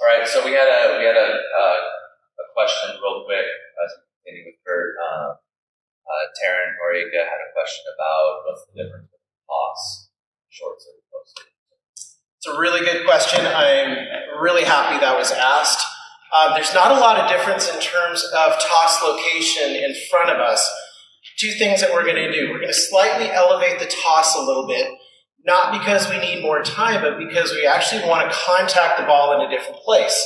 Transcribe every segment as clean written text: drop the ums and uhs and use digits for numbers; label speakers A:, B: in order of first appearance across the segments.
A: right, so we had a question real quick as we continue with Kurt. Taryn Noriega had a question about what's the difference between toss, shorts, and post.
B: It's a really good question. I'm really happy that was asked. There's not a lot of difference in terms of toss location in front of us. Two things that we're going to do. We're going to slightly elevate the toss a little bit, not because we need more time, but because we actually want to contact the ball in a different place.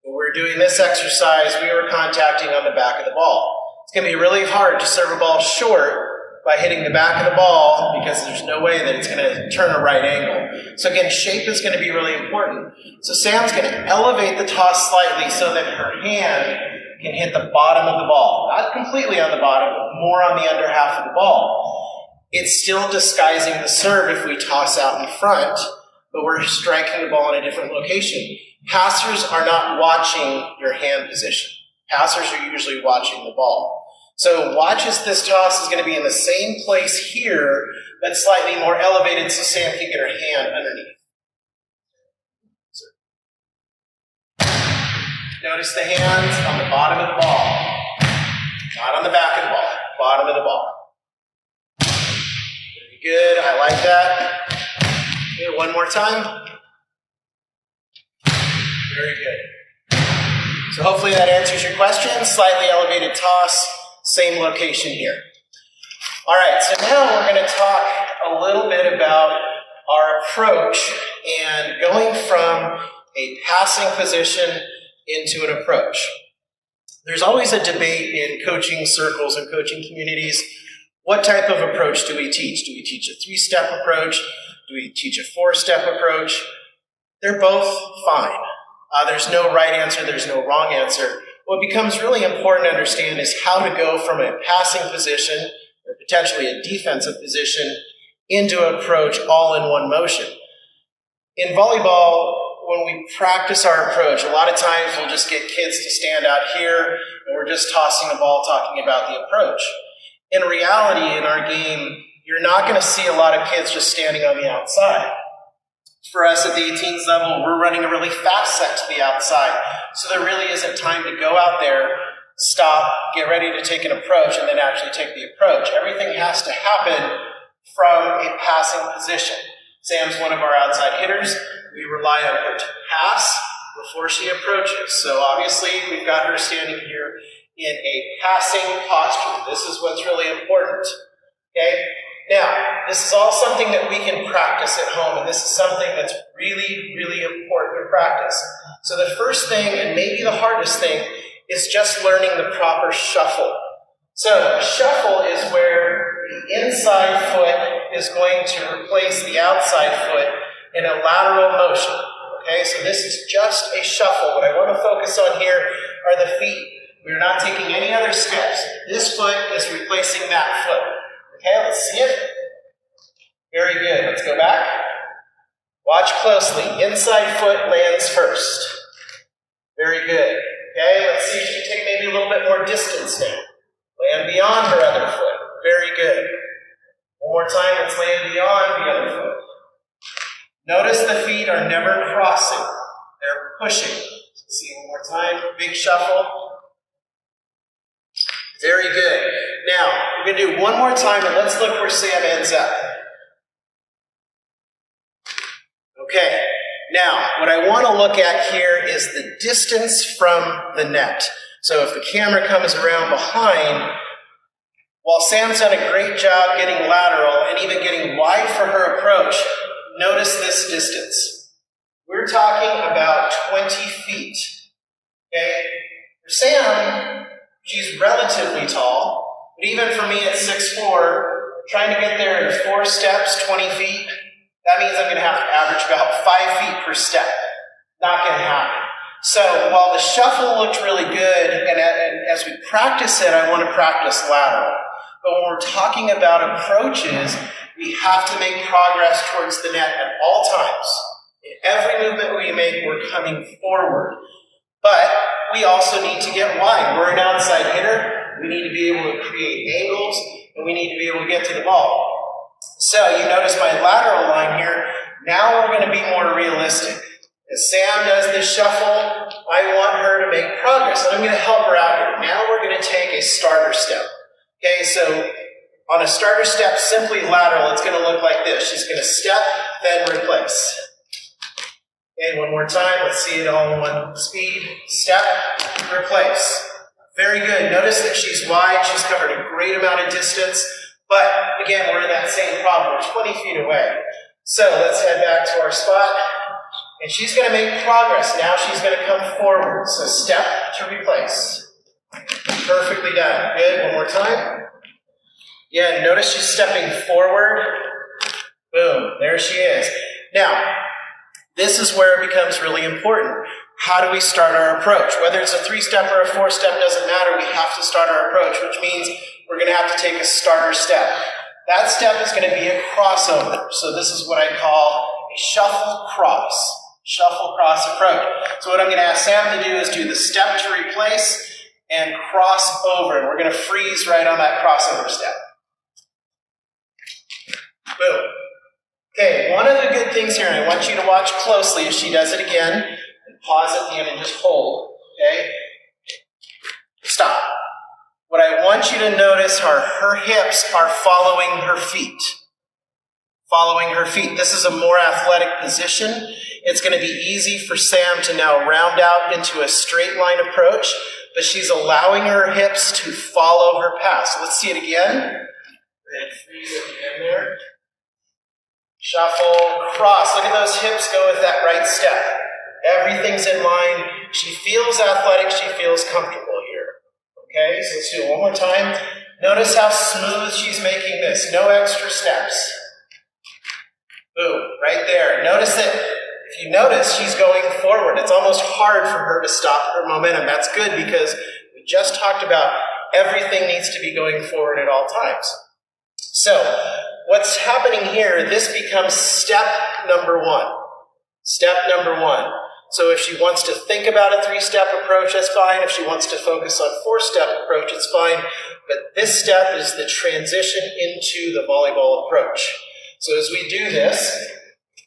B: When we're doing this exercise, we were contacting on the back of the ball. It's going to be really hard to serve a ball short by hitting the back of the ball because there's no way that it's going to turn a right angle. So again, shape is going to be really important. So Sam's going to elevate the toss slightly so that her hand can hit the bottom of the ball. Not completely on the bottom, but more on the under half of the ball. It's still disguising the serve if we toss out in front, but we're striking the ball in a different location. Passers are not watching your hand position. Passers are usually watching the ball. So watch as this toss is going to be in the same place here, but slightly more elevated so Sam can get her hand underneath. Notice the hands on the bottom of the ball, not on the back of the ball, bottom of the ball. Very good, I like that. Okay, one more time. Very good. So hopefully that answers your question. Slightly elevated toss, same location here. All right, so now we're going to talk a little bit about our approach and going from a passing position into an approach. There's always a debate in coaching circles and coaching communities. What type of approach do we teach? Do we teach a 3-step approach? Do we teach a 4-step approach? They're both fine. There's no right answer, there's no wrong answer. What becomes really important to understand is how to go from a passing position, or potentially a defensive position, into an approach all in one motion. In volleyball, when we practice our approach, a lot of times we'll just get kids to stand out here and we're just tossing the ball talking about the approach. In reality, in our game, you're not going to see a lot of kids just standing on the outside. For us at the 18s level, we're running a really fast set to the outside, so there really isn't time to go out there, stop, get ready to take an approach, and then actually take the approach. Everything has to happen from a passing position. Sam's one of our outside hitters. We rely on her to pass before she approaches. So obviously, we've got her standing here in a passing posture. This is what's really important. Okay? Now, this is all something that we can practice at home, and this is something that's really, really important to practice. So the first thing, and maybe the hardest thing, is just learning the proper shuffle. So a shuffle is where the inside foot is going to replace the outside foot in a lateral motion. Okay, so this is just a shuffle. What I want to focus on here are the feet. We're not taking any other steps. This foot is replacing that foot. Okay, let's see it. Very good. Let's go back. Watch closely. Inside foot lands first. Very good. Okay, let's see if she can take maybe a little bit more distance now. Land beyond her other foot. Very good. One more time, let's land beyond the other foot. Notice the feet are never crossing. They're pushing. Let's see one more time. Big shuffle. Very good. Now, we're going to do one more time, and let's look where Sam ends up. Okay. Now, what I want to look at here is the distance from the net. So if the camera comes around behind, while Sam's done a great job getting lateral and even getting wide for her approach, notice this distance. We're talking about 20 feet. Okay? For Sam, she's relatively tall, but even for me at 6'4", trying to get there in 4 steps, 20 feet, that means I'm going to have to average about 5 feet per step. Not going to happen. So while the shuffle looked really good, and as we practice it, I want to practice lateral. But when we're talking about approaches, we have to make progress towards the net at all times. In every movement we make, we're coming forward. But we also need to get wide. We're an outside hitter. We need to be able to create angles, and we need to be able to get to the ball. So you notice my lateral line here. Now we're going to be more realistic. As Sam does this shuffle, I want her to make progress, and I'm going to help her out here. Now we're going to take a starter step. Okay, so on a starter step, simply lateral, it's going to look like this. She's going to step, then replace. Okay, one more time. Let's see it all in one speed. Step, replace. Very good. Notice that she's wide. She's covered a great amount of distance. But again, we're in that same problem. We're 20 feet away. So let's head back to our spot. And she's going to make progress. Now she's going to come forward. So step to replace. Perfectly done. Good. One more time. Yeah, notice she's stepping forward. Boom. There she is. Now, this is where it becomes really important. How do we start our approach? Whether it's a 3-step or a 4-step, doesn't matter. We have to start our approach, which means we're going to have to take a starter step. That step is going to be a crossover. So this is what I call a shuffle cross. Shuffle cross approach. So what I'm going to ask Sam to do is do the step to replace and cross over. And we're going to freeze right on that crossover step. Boom. Okay, one of the good things here, and I want you to watch closely as she does it again, and pause at the end and just hold, okay? Stop. What I want you to notice are her hips are following her feet. Following her feet. This is a more athletic position. It's going to be easy for Sam to now round out into a straight line approach, but she's allowing her hips to follow her path. So let's see it again. And freeze at the end there. Shuffle, cross. Look at those hips go with that right step. Everything's in line. She feels athletic. She feels comfortable here. Okay, so let's do it one more time. Notice how smooth she's making this. No extra steps. Boom, right there. Notice that, if you notice, she's going forward. It's almost hard for her to stop her momentum. That's good because we just talked about everything needs to be going forward at all times. So, what's happening here, this becomes step number 1. Step number 1. So if she wants to think about a 3-step approach, that's fine. If she wants to focus on 4-step approach, it's fine. But this step is the transition into the volleyball approach. So as we do this,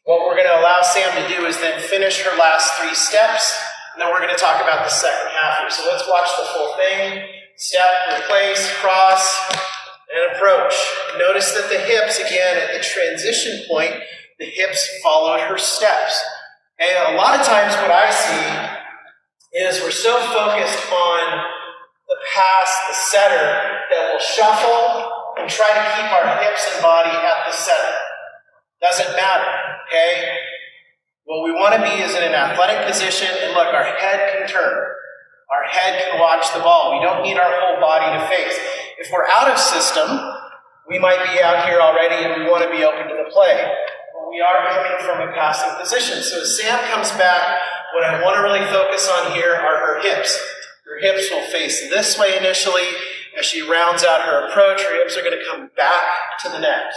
B: what we're going to allow Sam to do is then finish her last 3 steps, and then we're going to talk about the second half here. So let's watch the full thing. Step, replace, cross, and approach. Notice that the hips, again, at the transition point, the hips followed her steps. And a lot of times what I see is we're so focused on the pass, the setter, that we'll shuffle and try to keep our hips and body at the center. Doesn't matter, okay? What we want to be is in an athletic position, and look, our head can turn. Our head can watch the ball. We don't need our whole body to face. If we're out of system, we might be out here already and we want to be open to the play. But we are coming from a passing position. So as Sam comes back, what I want to really focus on here are her hips. Her hips will face this way initially. As she rounds out her approach, her hips are going to come back to the net.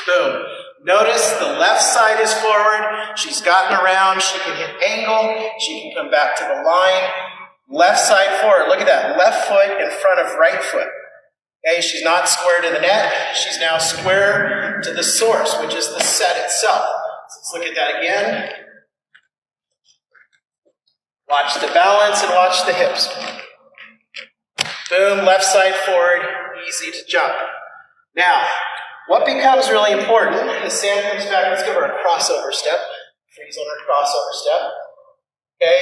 B: Boom. Notice the left side is forward. She's gotten around. She can hit angle. She can come back to the line. Left side forward. Look at that. Left foot in front of right foot. Okay, she's not square to the net. She's now square to the source, which is the set itself. So let's look at that again. Watch the balance and watch the hips. Boom, left side forward, easy to jump. Now, what becomes really important, as Sam comes back, let's give her a crossover step. Freeze on her crossover step. Okay?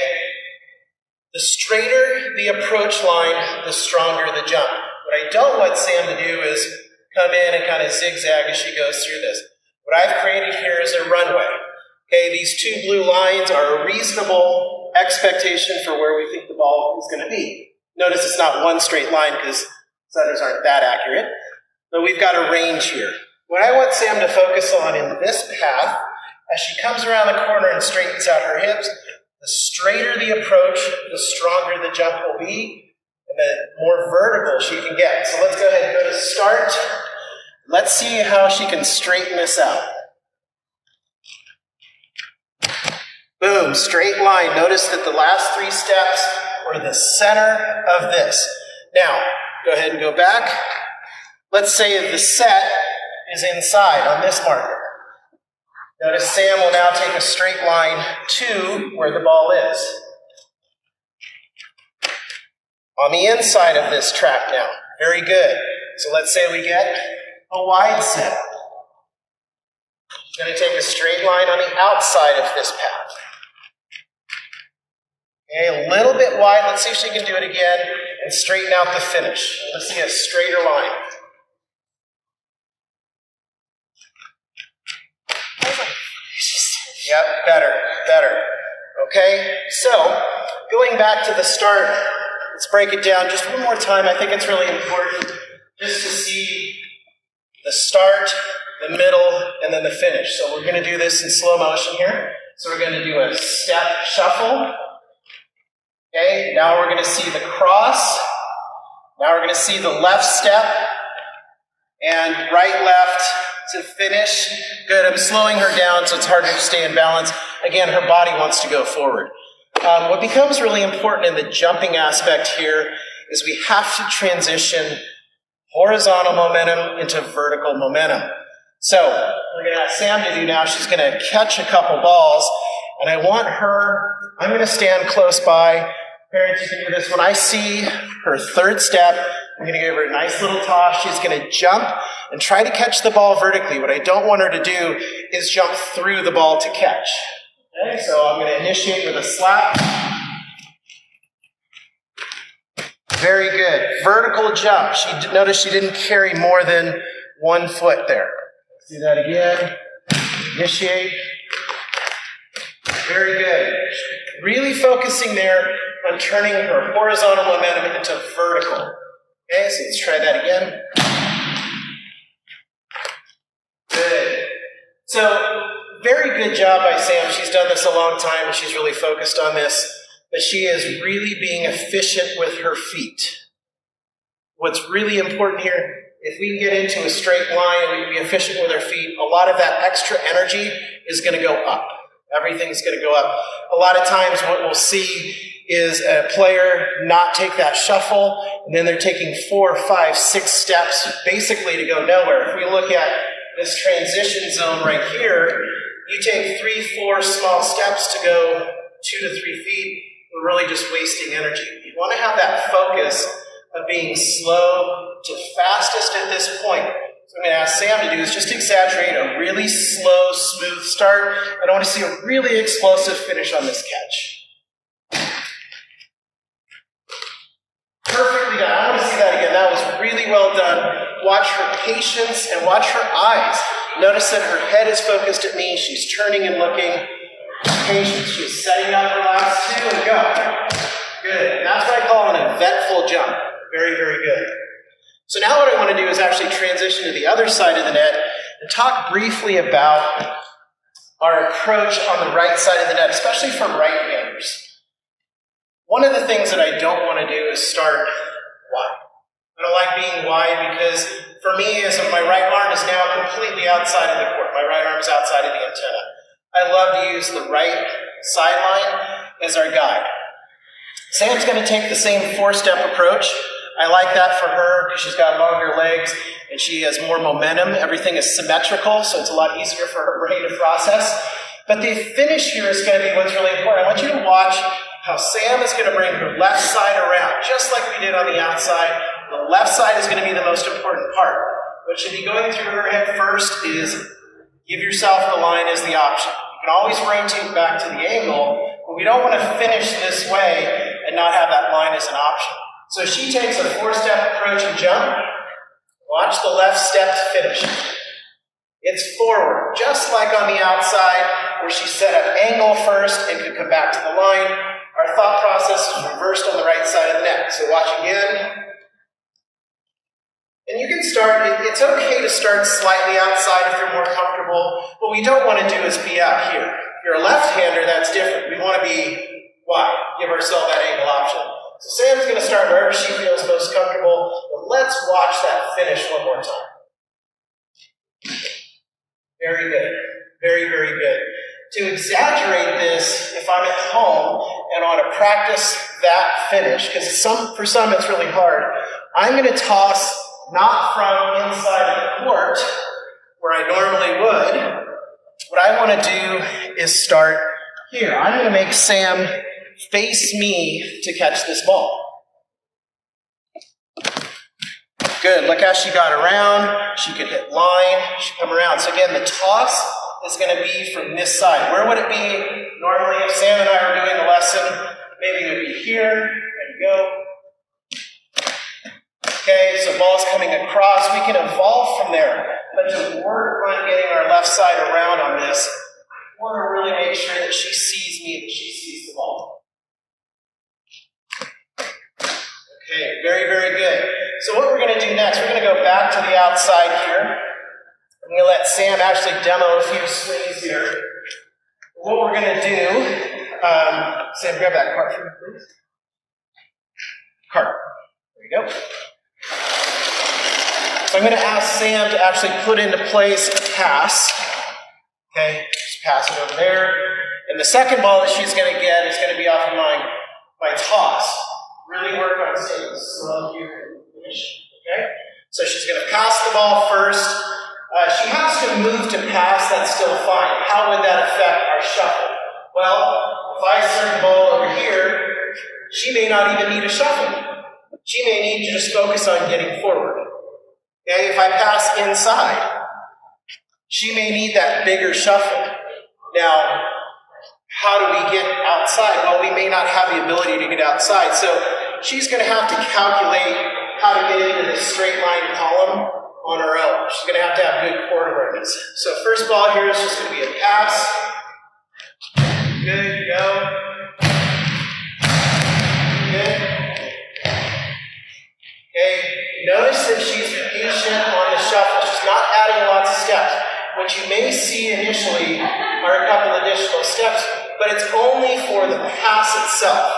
B: The straighter the approach line, the stronger the jump. What I don't want Sam to do is come in and kind of zigzag as she goes through this. What I've created here is a runway. Okay, these 2 blue lines are a reasonable expectation for where we think the ball is going to be. Notice it's not one straight line because setters aren't that accurate. But we've got a range here. What I want Sam to focus on in this path, as she comes around the corner and straightens out her hips, the straighter the approach, the stronger the jump will be, and the more vertical she can get. So let's go ahead and go to start. Let's see how she can straighten this out. Boom, straight line. Notice that the last 3 steps were the center of this. Now, go ahead and go back. Let's say the set is inside on this marker. Notice Sam will now take a straight line to where the ball is. On the inside of this track now. Very good. So let's say we get a wide set. Going to take a straight line on the outside of this path. Okay, a little bit wide. Let's see if she can do it again and straighten out the finish. Let's see a straighter line. Yep, better. Okay, so going back to the start, let's break it down just one more time. I think it's really important just to see the start, the middle, and then the finish. So we're going to do this in slow motion here. So we're going to do a step shuffle. Okay, now we're going to see the cross. Now we're going to see the left step and right, left to finish. Good, I'm slowing her down so it's harder to stay in balance. Again, her body wants to go forward. What becomes really important in the jumping aspect here is we have to transition horizontal momentum into vertical momentum. So, we're going to ask Sam to do now, she's going to catch a couple balls, and I want her, I'm going to stand close by. Parents, you can do this. When I see her third step, I'm going to give her a nice little toss. She's going to jump and try to catch the ball vertically. What I don't want her to do is jump through the ball to catch. Okay, so I'm going to initiate with a slap. Very good. Vertical jump. Notice she didn't carry more than 1 foot there. Let's do that again. Initiate. Very good. Really focusing there on turning her horizontal momentum into vertical. Okay, so let's try that again. Good. So, very good job by Sam. She's done this a long time and she's really focused on this. But she is really being efficient with her feet. What's really important here, if we can get into a straight line and we can be efficient with our feet, a lot of that extra energy is going to go up. Everything's going to go up. A lot of times what we'll see is a player not take that shuffle, and then they're taking 4, 5, 6 steps basically to go nowhere. If we look at this transition zone right here, you take 3, 4 small steps to go 2 to 3 feet, we're really just wasting energy. You want to have that focus of being slow to fastest at this point. So I'm going to ask Sam to do is just exaggerate a really slow, smooth start. I want to see a really explosive finish on this catch. Perfectly done. I want to see that again. That was really well done. Watch her patience and watch her eyes. Notice that her head is focused at me. She's turning and looking. Patience. She's setting up her last 2 and go. Good. That's what I call an eventful jump. Very, very good. So now what I want to do is actually transition to the other side of the net and talk briefly about our approach on the right side of the net, especially for right-handers. One of the things that I don't want to do is start wide. I don't like being wide because for me, my right arm is now completely outside of the court. My right arm is outside of the antenna. I love to use the right sideline as our guide. Sam's going to take the same 4-step approach. I like that for her because she's got longer legs and she has more momentum. Everything is symmetrical, so it's a lot easier for her brain to process. But the finish here is going to be what's really important. I want you to watch how Sam is going to bring her left side around, just like we did on the outside. The left side is going to be the most important part. What should be going through her head first is give yourself the line as the option. You can always rotate back to the angle, but we don't want to finish this way and not have that line as an option. So she takes a 4-step approach and jump. Watch the left step to finish. It's forward, just like on the outside, where she set up angle first and could come back to the line. Our thought process is reversed on the right side of the net. So watch again. And you can start, it's okay to start slightly outside if you're more comfortable. What we don't want to do is be out here. If you're a left-hander, that's different. We want to be wide, give ourselves that angle option. So Sam's going to start wherever she feels most comfortable, but let's watch that finish one more time. Very good. Very, very good. To exaggerate this, if I'm at home and want to practice that finish, because for some it's really hard, I'm going to toss not from inside of the court, where I normally would, what I want to do is start here. I'm going to make Sam face me to catch this ball. Good, look how she got around. She could hit line, she come around. So again, the toss is going to be from this side. Where would it be normally if Sam and I were doing the lesson? Maybe it would be here. There you go. Okay, so ball's coming across. We can evolve from there. But to work on getting our left side around on this, I want to really make sure that she sees me, that she sees the ball. Okay, very, very good. So what we're going to do next, we're going to go back to the outside here. I'm going to let Sam actually demo a few swings here. What we're going to do, Sam, grab that cart for me, please. Cart. There you go. So I'm going to ask Sam to actually put into place a pass. Okay, just pass it over there. And the second ball that she's going to get is going to be off of my toss. Really work on staying slow here and finish. Okay? So she's going to pass the ball first. She has to move to pass, that's still fine. How would that affect our shuffle? Well, if I start the ball over here, she may not even need a shuffle. She may need to just focus on getting forward. Okay? If I pass inside, she may need that bigger shuffle. Now, how do we get outside? Well, we may not have the ability to get outside, so she's going to have to calculate how to get into this straight line column on her own. She's going to have good court awareness. So first ball here is just going to be a pass. Good, go. Good. Okay, notice that she's patient on the shuffle. She's not adding lots of steps. What you may see initially are a couple additional steps, but it's only for the pass itself.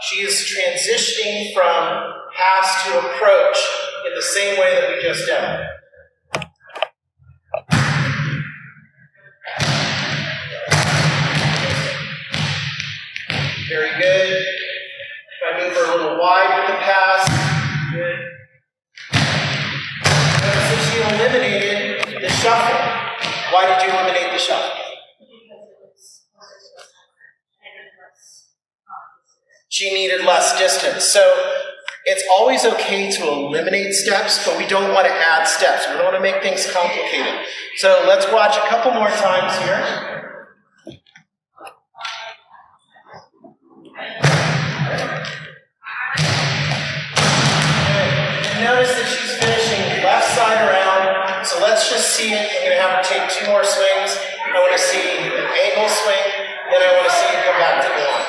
B: She is transitioning from pass to approach in the same way that we just demoed. Very good. If I move her a little wide with the pass, good. Notice that she eliminated the shuffle. Why did you eliminate the shuffle? She needed less distance. So it's always okay to eliminate steps, but we don't want to add steps. We don't want to make things complicated. So let's watch a couple more times here. And notice that she's finishing left side around. So let's just see it. I'm going to have her take 2 more swings. I want to see an angle swing, then I want to see it come back to the line.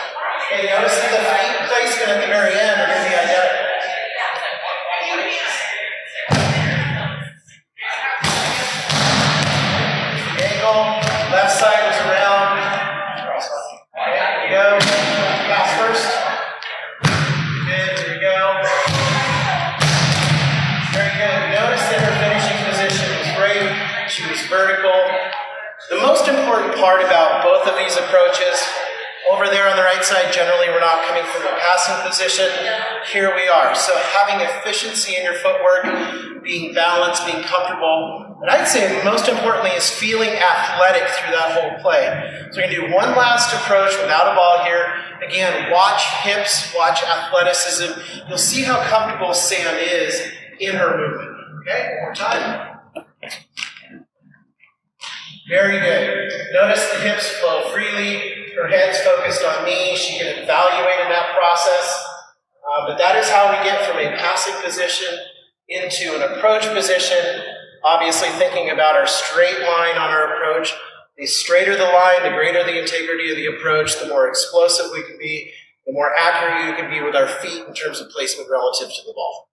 B: Okay, notice that the feet placement at the very end are going to be identical. Angle, left side is around. Okay, here we go. Pass first. Good, here we go. Very good. Notice that her finishing position was great. She was vertical. The most important part about both of these approaches, over there on the right side, generally we're not coming from a passing position. Here we are. So having efficiency in your footwork, being balanced, being comfortable, and I'd say most importantly is feeling athletic through that whole play. So we're going to do one last approach without a ball here. Again, watch hips, watch athleticism. You'll see how comfortable Sam is in her movement. Okay, one more time. Very good. Notice the hips flow freely. Her head's focused on me. She can evaluate in that process. But that is how we get from a passing position into an approach position. Obviously thinking about our straight line on our approach. The straighter the line, the greater the integrity of the approach, the more explosive we can be, the more accurate you can be with our feet in terms of placement relative to the ball.